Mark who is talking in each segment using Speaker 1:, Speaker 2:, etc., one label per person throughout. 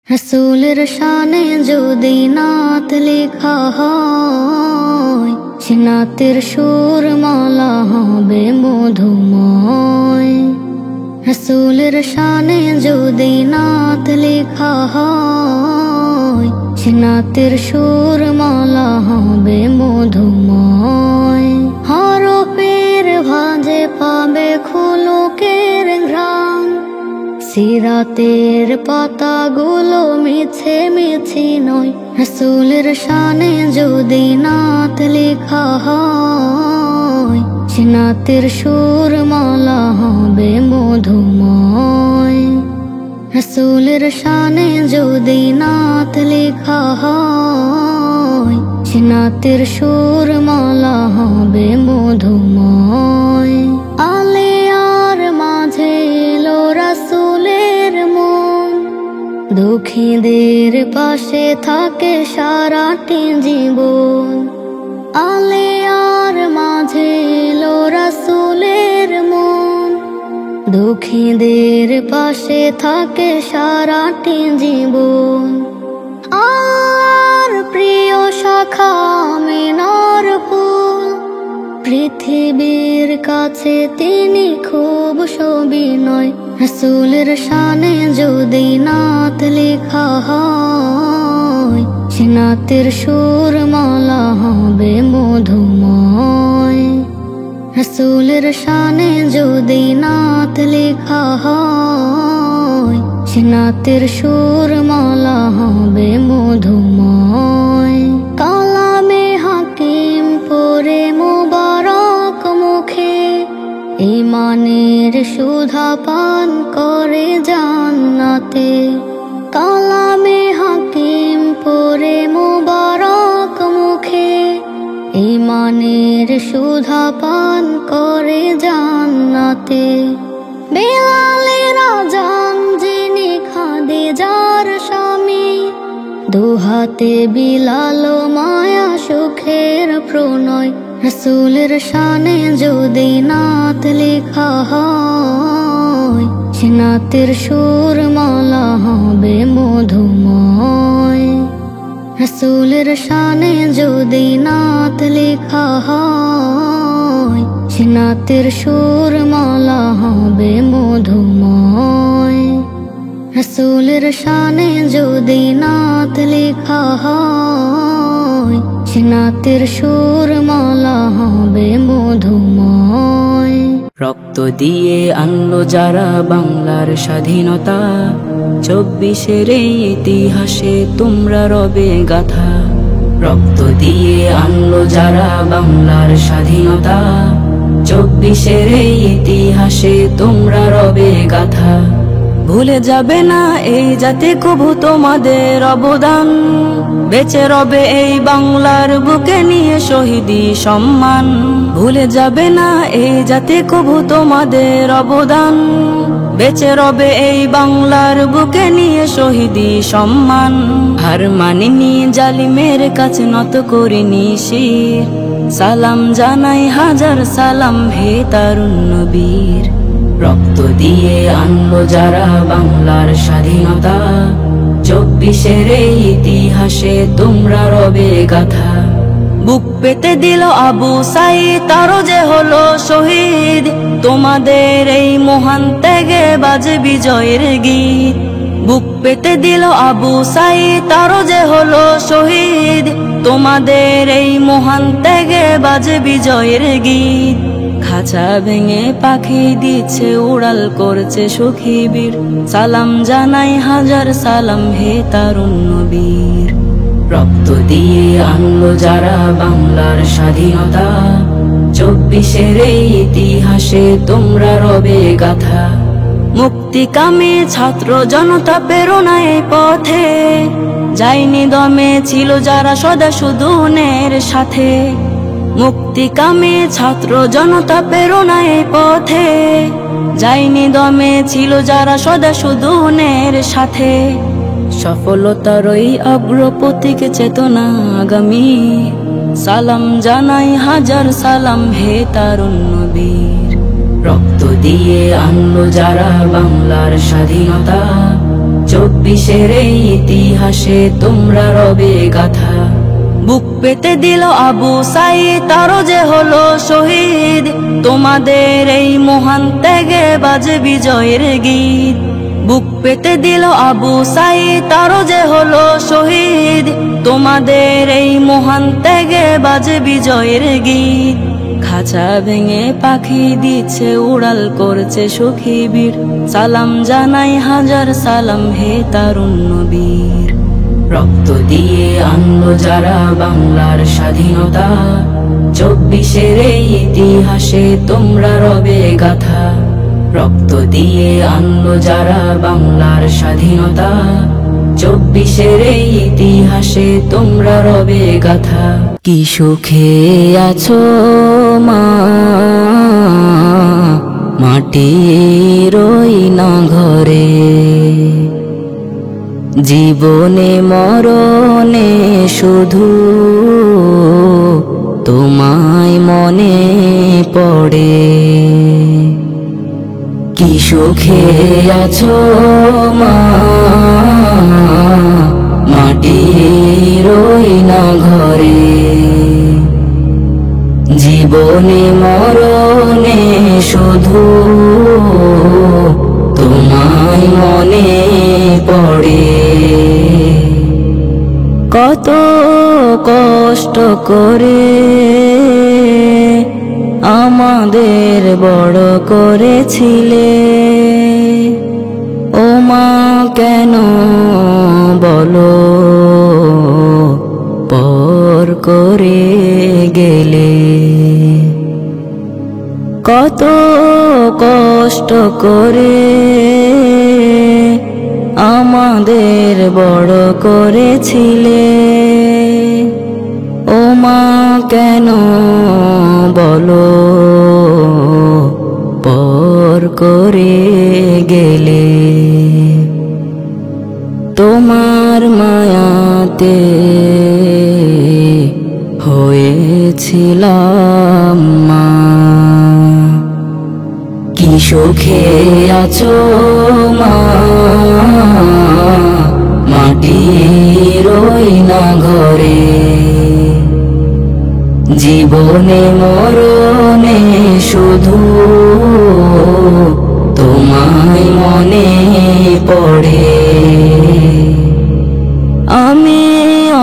Speaker 1: রাসূলের শানে যদি নাত লেখা হয়, সে নাতের সুর মালা হবে মধুময়। রাসূলের শানে যদি নাত লেখা হয়, সে নাতের সুর মালা হবে মধুময়। হরফের ভাঁজে পাবে খুলুকের ঘ্রাণ, সিরাতের পাতাগুলো মিছে মিছি নয়। রাসূলের শানে যদি নাত লেখা হয়, সে নাতের সুর মালা হবে মধুময়। রাসূলের শানে যদি নাত লেখা হয়, সে নাতের সুর মালা হবে মধুময়। আলেয়ার মাঝে এলো রাসূলের মন, দুঃখীদের পাশে থাকে সারাটি জীবন। আলেয়ার মাঝে এলো রাসূলের মন, দুঃখীদের পাশে থাকে সারাটি জীবন। আর প্রিয় শাখা আমিনার ফুল, পৃথিবীর কাছে তিনি খুব সবিনয়। রাসূলের শানে যদি নাত লেখা হয়, সে নাতের সুর মালা হবে মধুময়। রাসূলের শানে যদি নাত লেখা হয়, সে নাতের সুর মালা হবে মধুময়। কালামে হাকিম পড়ে মুবারক মুখে, ঈমানের সুধা পান করে জান্নাতে। কালামে হাকিম পড়ে মুবারক মুখে, ঈমানের সুধা পান করে জান্নাতে। বেলালের আযান যিনি খাদিজার স্বামী, দুহাতে বিলাল মায়া সুখের প্রণয়। রাসূলের শানে যদি নাত লেখা হয়, সে নাতের সুর মালা হবে মধুময়। রাসূলের শানে যদি নাত লেখা হয়, সে নাতের সুর মালা হবে মধুময়। রাসূলের শানে যদি নাত লেখা হয়, সে নাতের সুর মালা হবে মধুময়।
Speaker 2: রক্ত দিয়ে আনলো যারা বাংলার স্বাধীনতা, ২৪-এর এই ইতিহাসে তোমরা রবে গাথা। রক্ত দিয়ে আনলো যারা বাংলার স্বাধীনতা, ২৪-এর এই ইতিহাসে তোমরা রবে গাথা। ভুলে যাবে না এই জাতি কভু তোমাদের অবদান, বেঁচে রবে এই বাংলার বুকে নিয়ে শহীদি সম্মান। ভুলে যাবে না এই জাতি কভু তোমাদের অবদান, বেঁচে রবে এই বাংলার বুকে নিয়ে শহীদি সম্মান। হার মানিনি জালিমের কাছে নত করিনি শির, সালাম জানাই হাজার সালাম হে তারুণ্য বীর। রক্ত দিয়ে আনলো যারা বাংলার স্বাধীনতা, ২৪-এর এই ইতিহাসে তোমরা রবে গাথা। বুক পেতে দিল আবু সাঈদ, তারও যে হলো শহীদ, তোমাদের এই মহান ত্যাগে বাজে বিজয়ের গীত। বুক পেতে দিল আবু সাঈদ, তারও যে হলো শহীদ, তোমাদের এই মহান ত্যাগে বাজে বিজয়ের গীত। খাঁচা ভেঙে পাখি দিচ্ছে উড়াল করছে সুখী বীর, সালাম জানাই হাজার সালাম হে তারুণ্য বীর। রক্ত দিয়ে আনলো যারা বাংলার স্বাধীনতা, ২৪-এর এই ইতিহাসে তোমরা রবে গাথা। মুক্তিকামী ছাত্র জনতা প্রেরণায় পথে, যায়নি দমে ছিল যারা সদা শুধু ন্যায়ের সাথে। মুক্তিকামী ছাত্র জনতা প্রেরণায় পথে, যায়নি দমে ছিল যারা সদা শুধু ন্যায়ের সাথে। সফলতার ওই অগ্রপথিক চেতনা আগামী, সালাম জানাই হাজার সালাম হে তারুণ্য বীর। রক্ত দিয়ে আনলো যারা বাংলার স্বাধীনতা, চব্বিশের এই ইতিহাসে তোমরা রবে গাথা। বুক পেতে দিল আবু সাইদ, তারও যে হলো শহীদ, তোমাদের এই মহান ত্যাগে বাজে বিজয়ের গীত। বুক পেতে দিল আবু সাইদ, তারও যে হলো শহীদ, তোমাদের এই মহান ত্যাগে বাজে বিজয়ের গীত। খাঁচা ভেঙে পাখি দিচ্ছে উড়াল করছে সখী বীর, সালাম জানাই হাজার সালাম হে তারুণ্য বীর। রক্ত দিয়ে আনলো যারা বাংলার স্বাধীনতা, চব্বিশের এই ইতিহাসে তোমরা রবে গাথা। রক্ত দিয়ে আনলো যারা বাংলার স্বাধীনতা, চব্বিশের এই ইতিহাসে তোমরা রবে গাথা। কি সুখে আছো মা, মাটির ওই না ঘরে, জীবনে মরণে শুধু তোমায় মনে পড়ে। কি সুখে আছো মা, মাটির ওই না ঘরে, জীবনে মরণে শুধু তোমায় মনে পড়ে। কত কষ্ট করে আমাদের বড় করেছিলে, ও মা কেন বলো পর করে গেলে। কত কষ্ট করে আমাদের বড় করেছিলে, ও মা কেন বলো পর করে গেলে। তোমার মায়াতে হয়েছিলাম মা। কি সুখে আছো মা, মাটির ওই না ঘরে, জীবনে মরণে শুধু তোমায় মনে পড়ে। আমি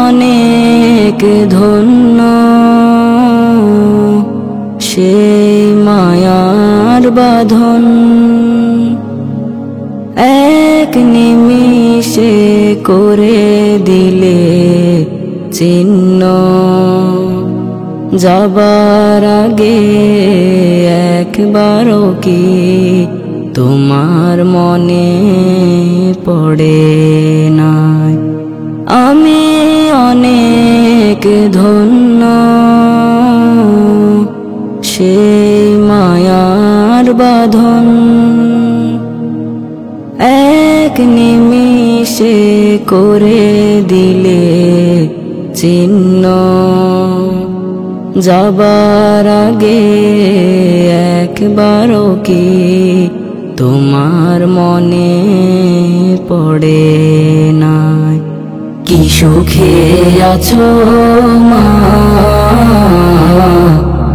Speaker 2: অনেক ধন্য সেই মায়ার বাঁধন, এক নিমিষে করে দিলে চিহ্ন। যাবার আগে একবারও কি তোমার মনে পড়ে না? আমি অনেক ধন্য সেই মায়ার বাঁধন, এক নিমিষে করে দিলে চিহ্ন। যাবার আগে একবারও কি তোমার মনে পড়ে না? কি সুখে আছো মা,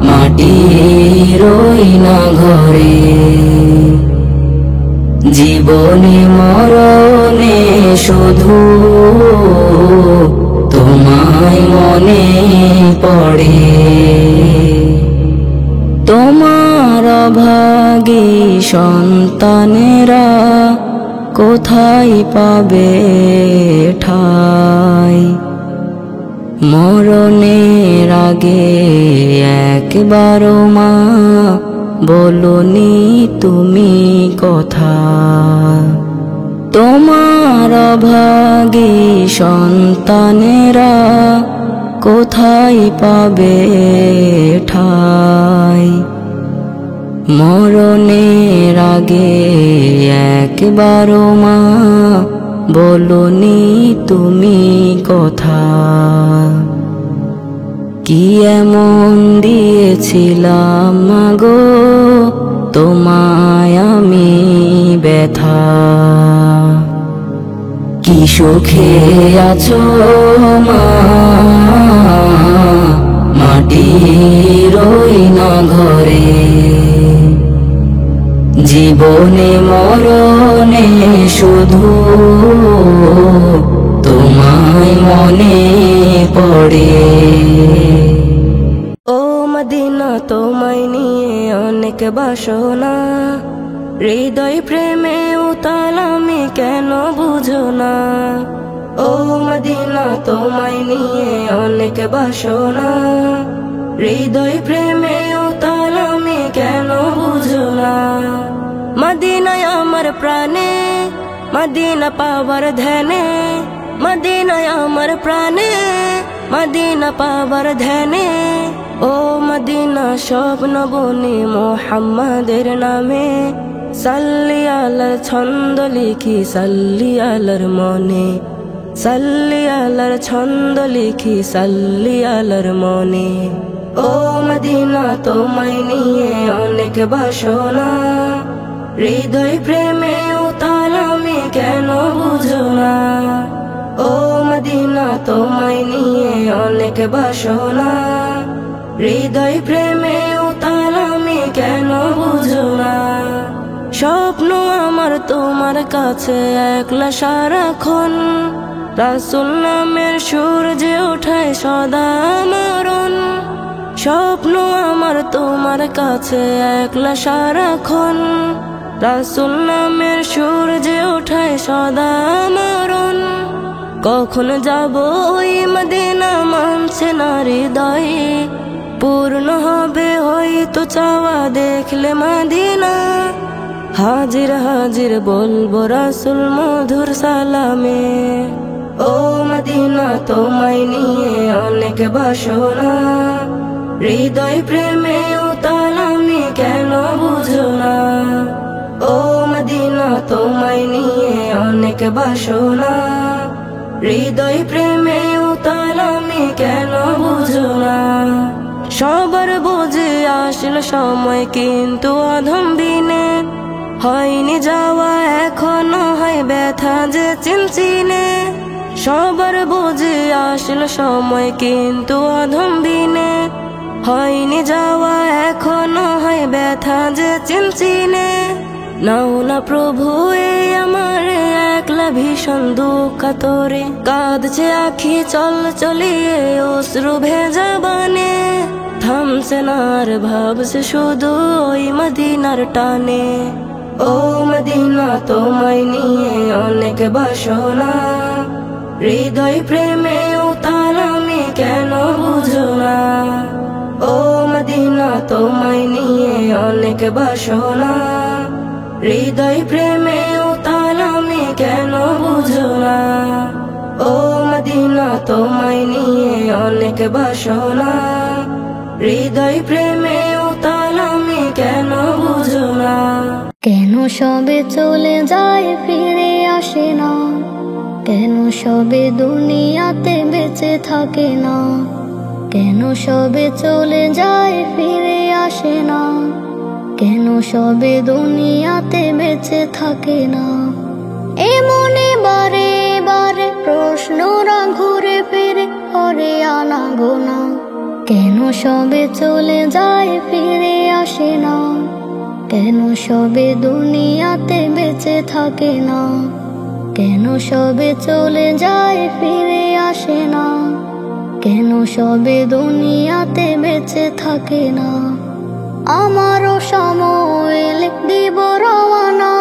Speaker 2: মাটির ওই না ঘরে, জীবনে মরণে শুধু তোমায় মনে পড়ে। তোমার অভাগী সন্তানেরা কোথায় পাবে ঠাই? মরণের আগে একবারও মা বলনি তুমি কথা। তোমার অভাগী সন্তানেরা কোথায় পাবে ঠাই? মরণের আগে একবারও মা বলনি তুমি কথা। কি এমন দিয়েছিলাম মাগো তোমায় আমি ব্যথা? কি সুখে আছো মা, মাটির ওই ঘরে। জীবনে মরণে শুধু তোমায় মনে পড়ে। ও মদিনা তোমায় নিয়ে অনেক বাসনা, হৃদয় প্রেমে উতাল আমি কেন বুঝো না। ও মদিনা তোমায় নিয়ে অনেক বাসনা, হৃদয় প্রেমে উতাল আমি কেন বুঝো না। মদিনায় আমার প্রাণে, মদিনা পাওয়ার ধ্যানে, মদিনায় আমার প্রাণে, মদিনা পাওয়ার ধ্যানে। ও মদিনা স্বপ্ন বুনি মুহাম্মাদের নামে, সাল্লি আলার ছন্দ লিখি সাল্লি আলার মনে, সাল্লি আলার ছন্দ লিখি সাল্লি আলার মনে। ও মদিনা তোমায় নিয়ে অনেক বাসনা, হৃদয় প্রেমে উতাল আমি কেন বুঝো না। ও মদিনা তোমায় নিয়ে অনেক বাসনা, হৃদয় প্রেমে উতাল আমি কেন বুঝো না। স্বপ্ন আমার তোমার কাছে একলা সারাক্ষণ, রাসূল নামের সূর্যে ওঠায় সদা মরণ। স্বপ্ন আমার তোমার কাছে একলা সারাক্ষণ, রাসূল নামের সূর্যে ওঠায় সদা মরণ। কখন যাব ওই মদিনা মানছে না হৃদয়ে, পূর্ণ হবে হয়তো চাওয়া দেখলে মদিনা। হাজির হাজির বলবো রাসূল মধুর সালামে। ও মদিনা তোমায় নিয়ে অনেক বাসনা, হৃদয় প্রেমে উতাল আমি কেন বুঝো না। ও মদিনা তোমায় নিয়ে অনেক বাসনা, হৃদয় প্রেমে উতাল আমি কেন বুঝো না। সবার বুঝে আসলো সময় কিন্তু অধম দিনে, হয়নি যাওয়া এখনো হয় ব্যথা যে চিনচিনে। সবার বুঝে আসলো সময় কিন্তু অধম দিনে, হয়নি যাওয়া এখনো হয় ব্যথা যে চিনচিনে। নাও না প্রভু এই আমার একলা ভীষণ দুঃখ তোরে, কাঁদছে আখি চল চলিয়ে অশ্রু ভেজা বানে। থামছে না আর ভাবছে শুধু ওই মদিনার টানে। ও মদিনা তোমায় নিয়ে অনেক বাসনা, হৃদয় প্রেমে উতাল আমি কেন বুঝো না। ও মদিনা তোমায় নিয়ে অনেক বাসনা, হৃদয় প্রেমে উতাল আমি কেন বুঝো না। ও মদিনা তোমায় নিয়ে অনেক বাসনা, হৃদয় প্রেমে উতাল আমি কেন বুঝো না।
Speaker 1: কেন সবে চলে যায় ফিরে আসে না, কেন সবে দুনিয়াতে বেঁচে থাকে না। কেন সবে চলে যায় ফিরে আসে না, কেন সবে দুনিয়াতে বেঁচে থাকে না। এমনি বারে বারে প্রশ্নরা ঘুরে ফিরে করে আনা গোনা। কেন সবে চলে যায় ফিরে আসে না, কেন সবে দুনিয়াতে বেঁচে থাকে না। কেন সবে চলে যায় ফিরে আসে না, কেন সবে দুনিয়াতে বেঁচে থাকে না। আমারও সময় দিব রওনা,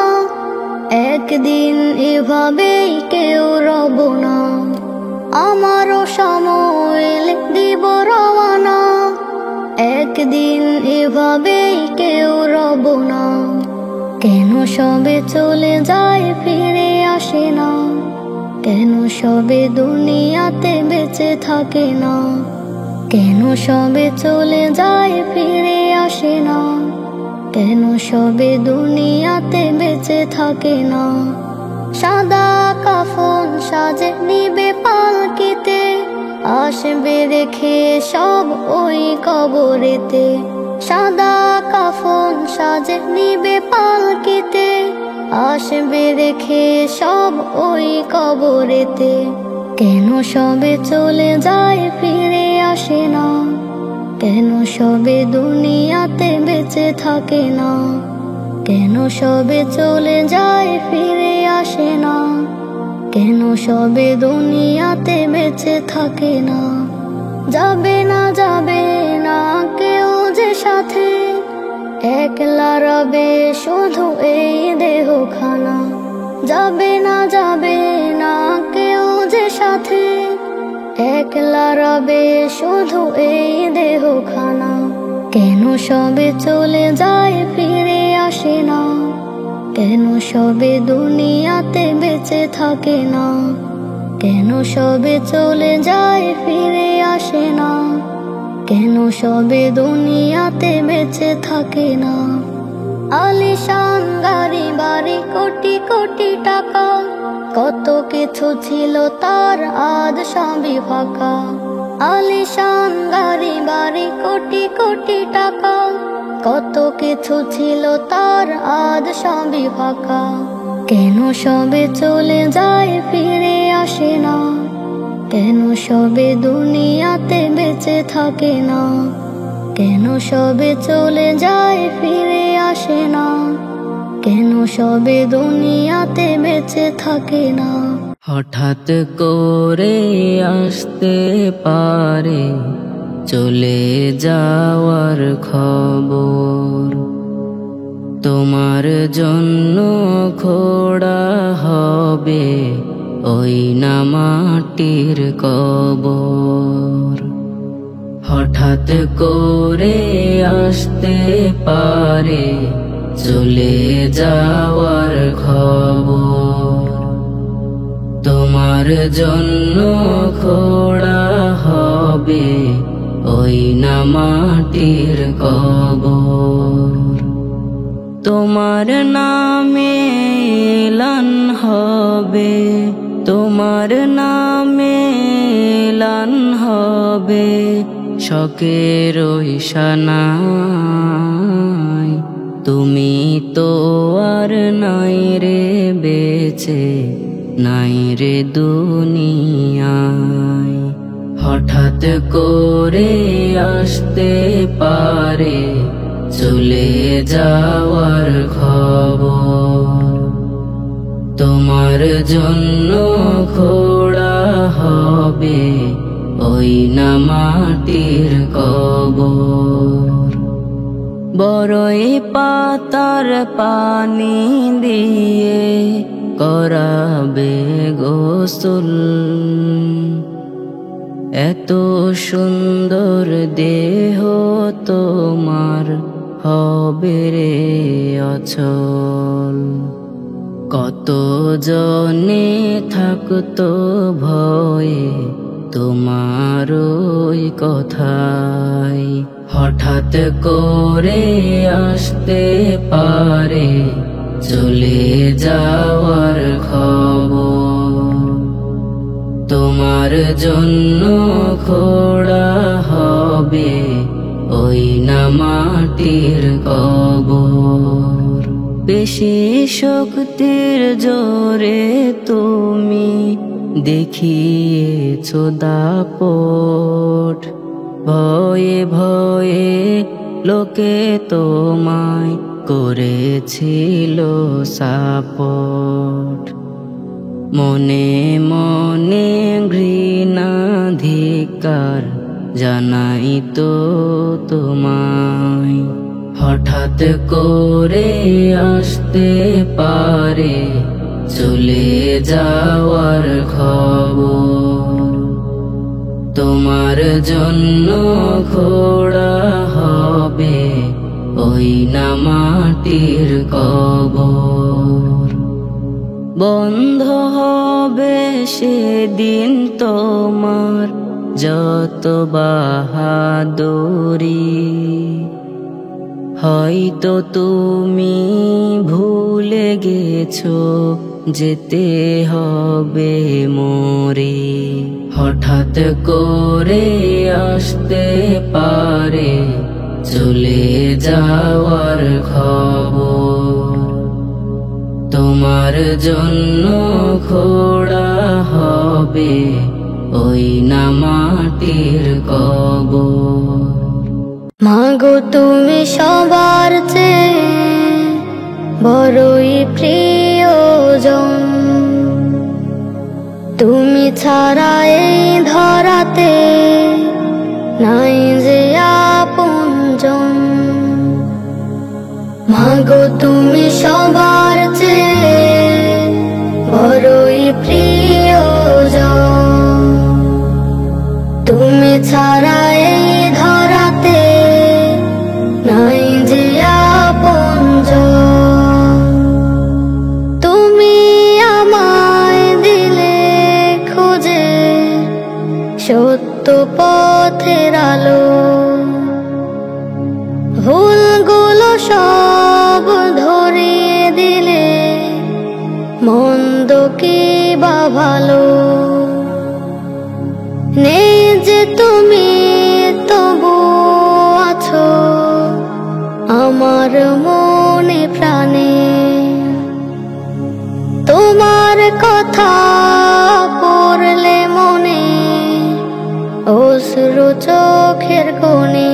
Speaker 1: একদিন এভাবেই কেউ রব না। আমারও সময় দিব রওনা, একদিন এভাবেই কেউ রব না। কেন সবে চলে যায় ফিরে আসে না, কেন সবে দুনিয়াতে বেঁচে থাকে না। কেন সবে চলে যায় ফিরে আসে না, কেন সবে দুনিয়াতে বেঁচে থাকে না। সাদা কাফন সাজে নিবে পালকিতে, আসবে রেখে সব ওই কবরেতে। সাদা কাফন সাজে নিবে পালকিতে, আসবে রেখে সব ওই কবরেতে। কেন সবে চলে যায় ফিরে আসে না, কেন সবে দুনিয়াতে বেঁচে থাকে না, কেন সবে চলে যায় ফিরে আসে না, কেন সবে দুনিয়াতে বেঁচে থাকে না। যাবে না যাবে না কেউ যে সাথে, একলা রবে শুধু এই দেহখানা। যাবে না যাবে না কেউ যে সাথে, একলা রবে শুধু এই দেহখানা। কেন সবে চলে যায় ফিরে আসে না, কেন সবে দুনিয়াতে বেঁচে থাকে না, কেন সবে চলে যায় ফিরে আসে না, কেন সবে দুনিয়াতে বেঁচে থাকে না। আলিশান গাড়ি বাড়ি কোটি কোটি টাকা, কত কিছু ছিল তার আজ সবই ফাঁকা। আলিশান গাড়ি বাড়ি কোটি কোটি টাকা, কত কিছু ছিল তার আজ সবই ফাঁকা। কেন সবে চলে যায় ফিরে আসে না, কেন সবে দুনিয়াতে বেঁচে থাকে না, কেন সবে চলে যায় ফিরে আসে না, কেন সবে দুনিয়াতে বেঁচে থাকে না।
Speaker 2: হঠাৎ করে আসতে পারে চলে যাওয়ার খবর, তোমার জন্য খোঁড়া হবে ওই না মাটির কবর। হঠাৎ করে আসতে পারে চলে যাওয়ার খবর, তোমার জন্য খোঁড়া হবে ওই না মাটির কবর। তোমার নামে এলান হবে, তোমার নামে এলান হবে শোকের ওই শানায়। তুমি তো আর নাই রে বেঁচে, নাই রে দুনিয়ায়। হঠাৎ করে আসতে পারে চলে যাওয়ার খবর, তোমার জন্য খোঁড়া হবে ওই না মাটির কবর। বড়ই পাতার পানি দিয়ে করাবে গোসল, এত সুন্দর দেহ তোমার হবে রে অচল। কত জনে থাকতো ভয়ে তোমার ওই কথায়। হঠাৎ করে আসতে পারে চলে যাওয়ার খবর, তোমার জন্য খোঁড়া হবে ওই না মাটির কবর। বেশি শক্তির জোরে তুমি দেখিয়েছো দাপট, ভয়ে ভয়ে লোকে তোমায় করেছিল সাপট। মনে মনে ঘৃণা ধিক্কার জানাই তো তোমায়। হঠাৎ করে আসতে পারে চলে যাওয়ার খবর, তোমার জন্য খোঁড়া হবে ওই না মাটির কবর। বন্ধ হবে সেদিন তোমার যত বাহাদুরি, হয়তো তুমি ভুলে গেছো যেতে হবে মোরে। হঠাৎ করে আসতে পারে চলে যাওয়ার খবর, তোমার জন্য খোঁড়া হবে ওই না মাটির কবর।
Speaker 1: মাগো তুমি সবার চেয়ে বড়ই প্রিয়জন, তুমি ছাড়া এই ধরাতে নাই যে আপনজন। মাগো তুমি সবার চেয়ে বড়ই প্রিয়জন, তুমি ছাড়া এই ধরাতে নাই যে আপনজন। তুমি আমায় দিলে খুঁজে সত্য পথের আলো, ভুলগুলো সব ধরিয়ে দিলে মন্দ কি বা ভালো। নেই যে তুমি তবু আছো আমার মনে প্রাণে, তোমার কথা পড়লে মনে অশ্রু চোখের কোণে।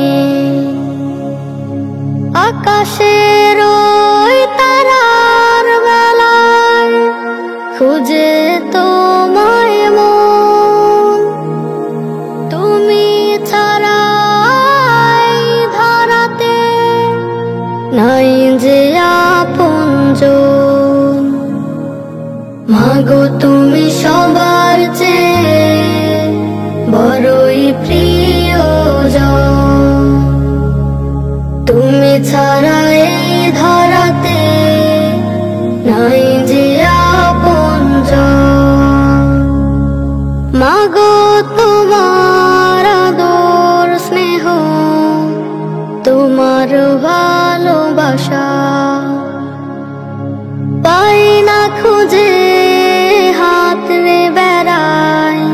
Speaker 1: আকাশের ওই তারার বেলায় খুঁজে তোমায় মন, তুমি ছাড়া এই ধরাতে নাই যে আপনজন। মাগো তুমি সবার চেয়ে বড়ই প্রিয়জন, তুমি ছাড়া এই ধরাতে নাই যে আপনজন। মাগো তোমার আদর স্নেহ, তোমার ভালোবাসা পাই না খুঁজে, হাত রে বেড়ায়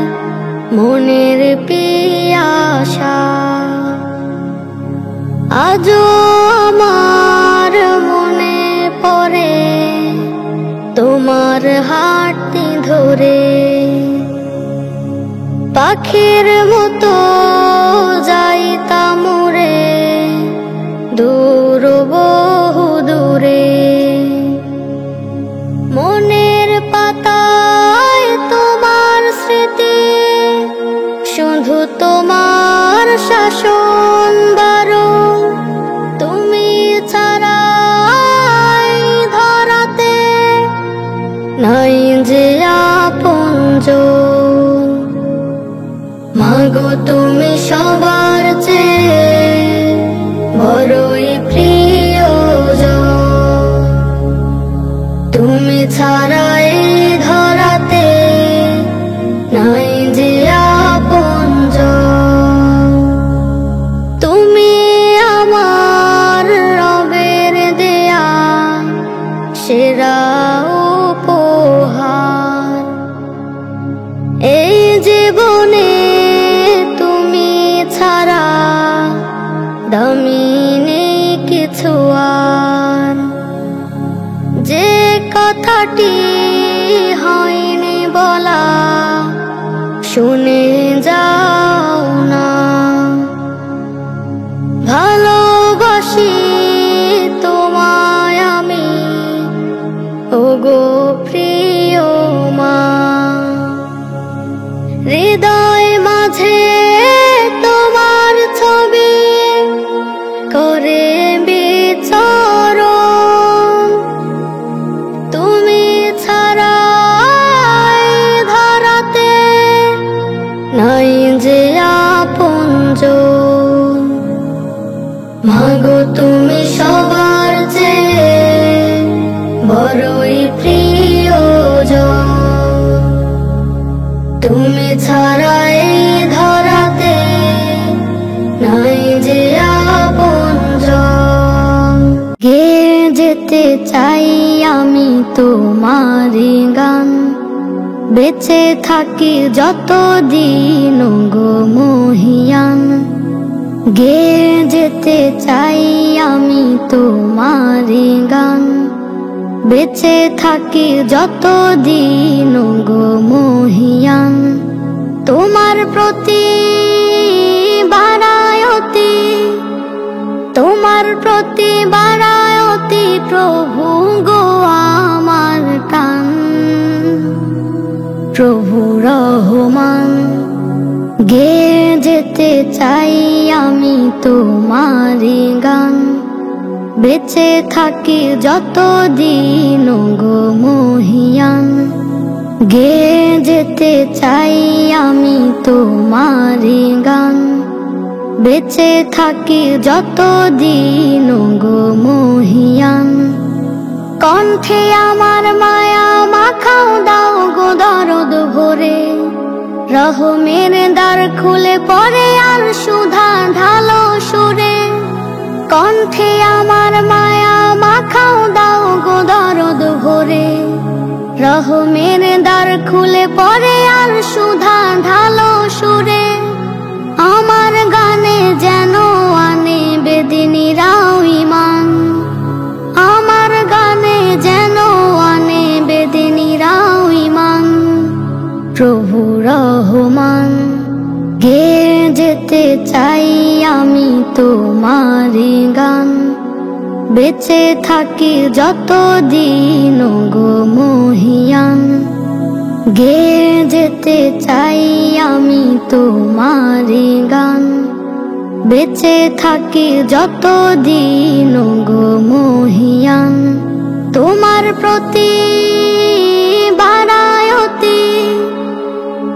Speaker 1: মনের পিয়াসা। আজও আমার মনে পড়ে তোমার হাতটি ধরে, পাখির মতো যাইতাম উড়ে দূর বহু দূরে। মনের পাতায় তোমার স্মৃতি, শুধু তোমার শাসন বারণ, তুমি ছাড়া এই ধরাতে নাই যে আপনজন। মাগো তুমি সবার চেয়ে বড়ই প্রিয়জন, তুমি ছাড়া এই ধরাতে নাই যে আপনজন। তুমি আমার রবের দেয়া সেরা উপহার, এই জীবনে তুমি ছাড়া দামি নেই কিছু আর। যে কথাটি হয়নি বলা শুনে যাও না, ভালোবাসি তোমায় আমি ওগো প্রিয় মা। হৃদয় মাঝে তোমার ছবি করে বিচরণ, তুমি ছাড়া এই ধরাতে নাই যে আপনজন। মাগো তুমি সবার চেয়ে বড়ই প্রিয়জন, তুমি ছাড়া এই ধরাতে নাই যে আপনজন। গেয়ে যেতে চাই আমি তোমারি গান, বেঁচে থাকি যতদিন গো মহিয়ান। গেয়ে যেতে চাই আমি তোমারি গান, বেঁচে থাকি যতদিন গো মহিয়ান, তোমার প্রতি বারায়তি, তোমার প্রতি বারায়তি প্রভু গো আমার টান। প্রভু রহমান গেয়ে যেতে চাই আমি তোমারি গান, বেঁচে থাকি যতদিন গো মহিয়ান। গেয়ে যেতে চাই আমি তোমারি গান, বেঁচে থাকি যতদিন গো মহিয়ান। কণ্ঠে আমার মায়া মাখাও দাও গো দরদ ভরে, রহমের দ্বার খুলে পড়ে আর সুধা ঢালো সুরে। কণ্ঠে আমার মায়া মাখাও দাও গো দরদ ভরে, রহমের দ্বার খুলে পড়ে আর সুধা ঢালো সুরে। আমার গানে যেন আনে বেদিনীরাও ঈমান, আমার গানে যেন আনে বেদিনীরাও ঈমান। প্রভু রহমান গেয়ে যেতে চাই আমি তোমারি গান, বেঁচে থাকি যতদিন গো মহিয়ান। গেয়ে যেতে চাই আমি তোমারি গান, বেঁচে থাকি যতদিন গো মহিয়ান। তোমার প্রতি বারায়তি,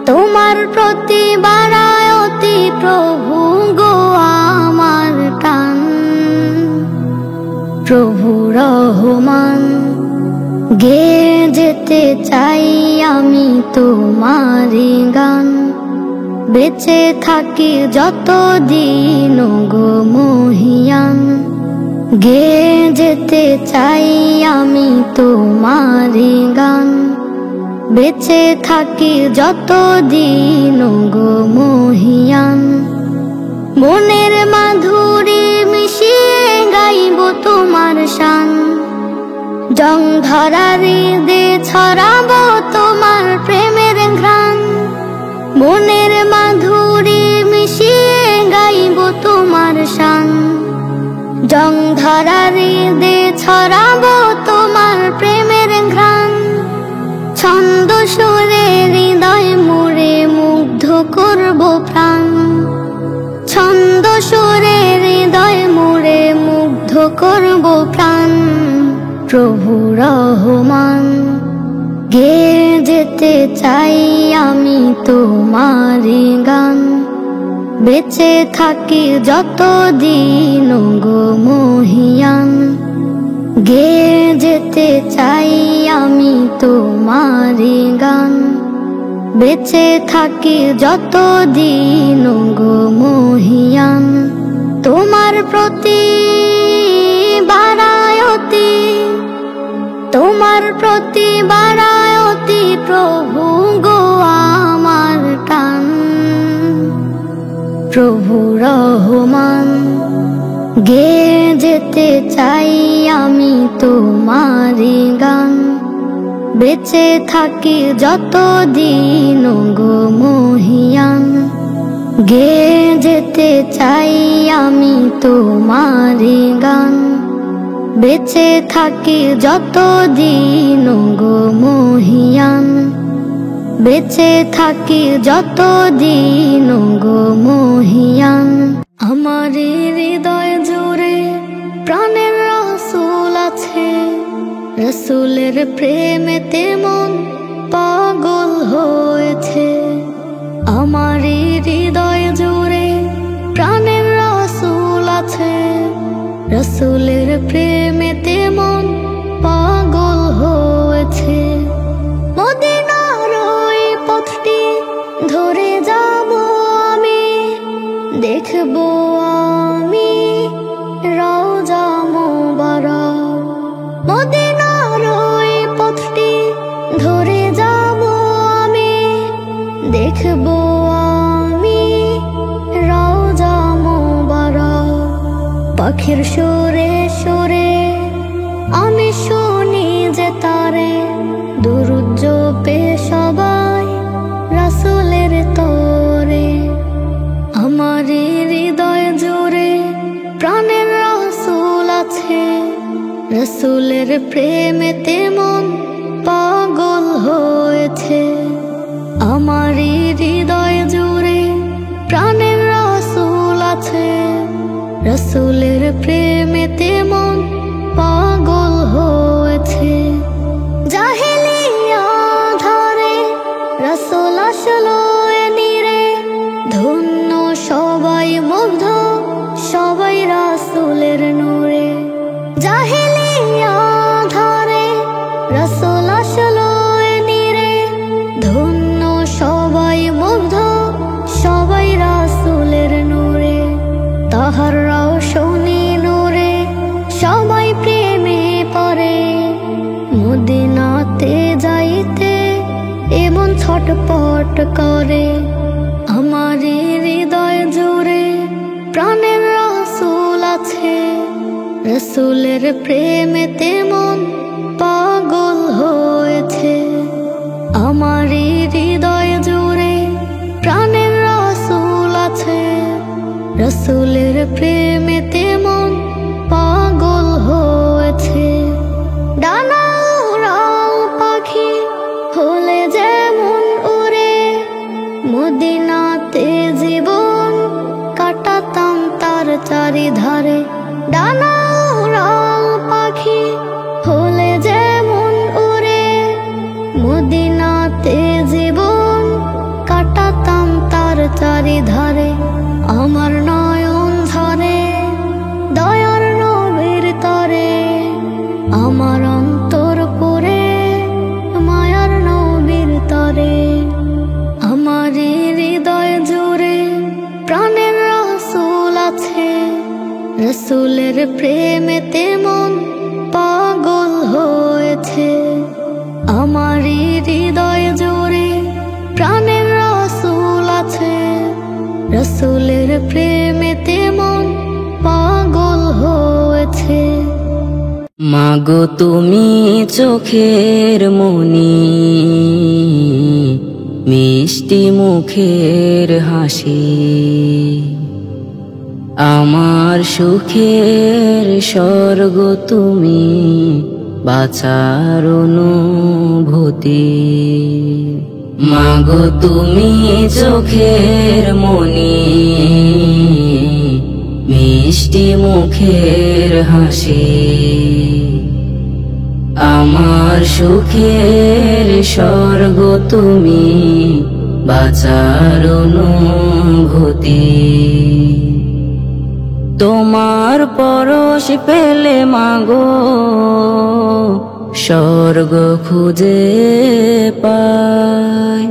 Speaker 1: তোমার প্রতি বারায়তি প্রভু গো আমার টান। প্রভু রহমান গেয়ে যেতে চাই আমি তোমারি গান, বেঁচে থাকি যতদিন গো মহিয়ান। গেয়ে যেতে চাই আমি তোমারি গান, বেঁচে থাকি যতদিন গো মহিয়ান। মনের মাধুরী মিশিয়ে গাইব তোমার শান, জং ধরা হৃদে ছড়াবো তোমার প্রেমের ঘ্রাণ। মনের মাধুরী মিশিয়ে গাইব তোমার শান, জং ধরা হৃদে ছড়াবো তোমার প্রেমের ঘ্রাণ। ছন্দ সুরে হৃদয় মুড়ে মুগ্ধ করব প্রাণ, ছন্দ সুরে হৃদয় মুড়ে মুগ্ধ করব প্রাণ। প্রভু রহমান গেয়ে যেতে চাই আমি তোমারি গান, বেঁচে থাকি যতদিন গো মহিয়ান। গেয়ে যেতে চাই আমি তোমারি গান, বেঁচে থাকি যতদিন গো মহিয়ান। তোমার প্রতি বারায়তি, তোমার প্রতি বারায়তি প্রভু গো আমার টান। প্রভু রহমান গেয়ে যেতে চাই আমি তোমারি গান, বেঁচে থাকি যতদিন গো মহিয়ান। গেয়ে যেতে চাই আমি তোমারি গান, বেঁচে থাকি যতদিন গো মহিয়ান। বেঁচে থাকি যতদিন গো মহিয়ান। আমার হৃদয় জুড়ে প্রাণের রসুল আছে, রসুলের প্রেমেতে মন পাগল হয়েছে। আমার হৃদয় জুড়ে প্রাণের রসুল আছে, রসুলের প্রেমেতে মন পাগল হয়েছে। মদিনার ওই পথটি ধরে যাব আমি, দেখব আমি রওজা মুবারক। মদিনার ওই পথটি ধরে যাব আমি, দেখব আমি রওজা মুবারক। পাখির সুরে সুরে আমি শুনি যে তারে দুরূদ জপে সবাই রাসূলের তরে। আমার হৃদয় জুড়ে প্রাণের রাসূল আছে, রাসূলের প্রেমেতে মন পাগল হয়েছে। আমার হৃদয় জুড়ে প্রাণের রাসূল আছে, রাসূলের প্রেমেতে মন পাগল হয়েছে। জাহেলিয়া ধারে রাসূল আসলো এ নীরে, ধন্য সবাই মুগ্ধ সবাই রাসূলের নূরে। জাহেলিয়া ধারে রাসূল আসলো এ নীরে, ধন্য সবাই মুগ্ধ সবাই রাসূলের নূরে। তাহার রওশনী নূরে সবাই প্রেমে পড়ে, মদিনাতে যাইতে এমন ছটপট করে। আমার হৃদয় জুড়ে প্রাণের রাসূল আছে, রাসূলের প্রেমেতে মন পাগল হয়েছে। আমার হৃদয় জুড়ে প্রাণের রাসূল আছে, রাসূলের প্রেমেতে মন পাগল হয়েছে। ডানা উড়াও পাখি হলে যেমন উড়ে, মদিনাতে জীবন কাটাতাম তার চারিধারে। ডানা উড়াও পাখি হলে যেমন উড়ে, মদিনাতে জীবন কাটাতাম তার চারিধারে। আমার নয়ন ঝরে দয়ার নবীর তরে, আমার অন্তর পুরে মায়ার নবীর তরে। আমার হৃদয় জুড়ে প্রাণের রাসূল আছে, রাসূলের প্রেমেতে মন পাগল হয়েছে। আমার হৃদয় জুড়ে প্রাণের রাসূল আছে, রাসূলের প্রেমেতে মন পাগল হয়েছে।
Speaker 2: মাগো তুমি চোখের মনি, মিষ্টি মুখের হাসি, আমার সুখের স্বর্গ তুমি, বাঁচার অনুভূতি। মাগো তুমি চোখের মনি, মিষ্টি মুখের হাসি, আমার সুখের স্বর্গ তুমি, বাঁচার অনুভূতি। তোমার পরশ পেলে মাগো স্বর্গ খুঁজে পাই,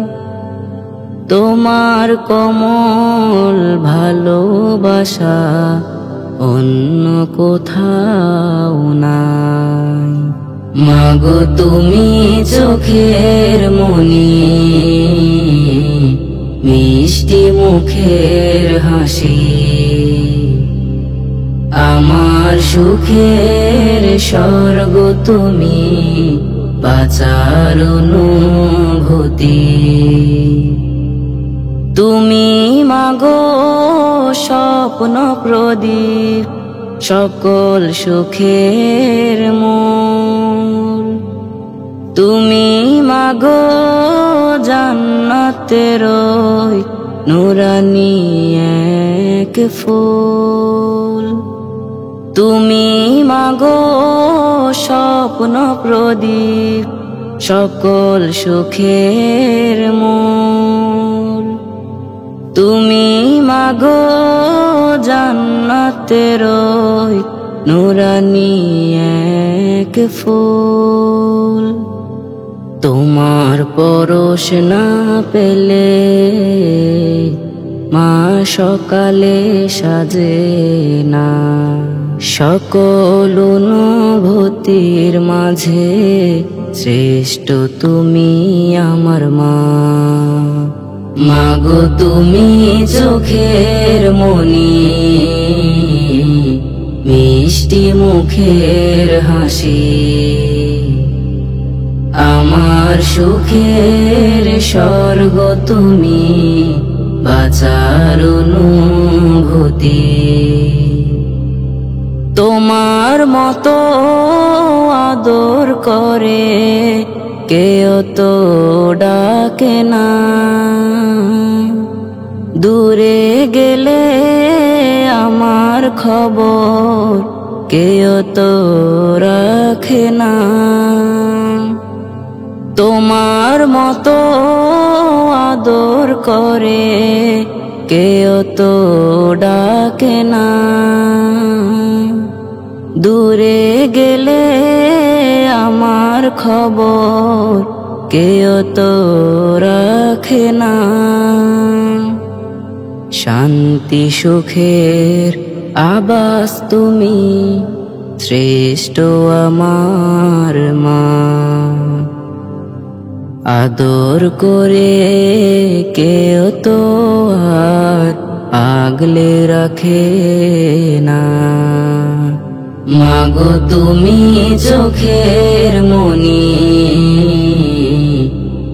Speaker 2: তোমার কোমল ভালোবাসা অন্য কোথাও নাই। মাগো তুমি চোখের মনি, মিষ্টি মুখের হাসি, আমার সুখের স্বর্গ তুমি, বাঁচার অনুভূতি। তুমি মাগো স্বপ্ন প্রদীপ, সকল সুখের মূল। তুমি মাগো জান্নাতের নুরানি এক ফুল। তুমি মাগো স্বপ্ন প্রদীপ, সকল সুখের মূল। তুমি মাগো জান্নাতের নুরানি এক ফুল। তোমার পরশ না পেলে মা সকালে সাজে না, সকল অনুভূতির মাঝে শ্রেষ্ঠ তুমি আমার মা। মাগো তুমি চোখের মনি, মিষ্টি মুখের হাসি, আমার সুখের স্বর্গ তুমি, বাঁচার অনুভূতি। তোমার মতো আদর করে কেউ তো ডাকে না, দূরে গেলে আমার খবর কেউ তো রাখে না। তোমার মতো আদর করে কেউ তো ডাকে না, দূরে গেলে আমার খবর কেউ তো রাখে না। শান্তি সুখের আবাস তুমি, শ্রেষ্ঠ আমার মা। আদর করে কেউ তো আর আগলে রাখে না। মাগো তুমি চোখের মনি,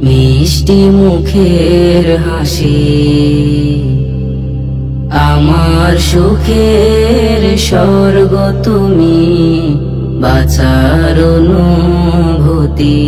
Speaker 2: মিষ্টি মুখের হাসি, আমার সুখের স্বর্গ তুমি, বাঁচার অনুভূতি।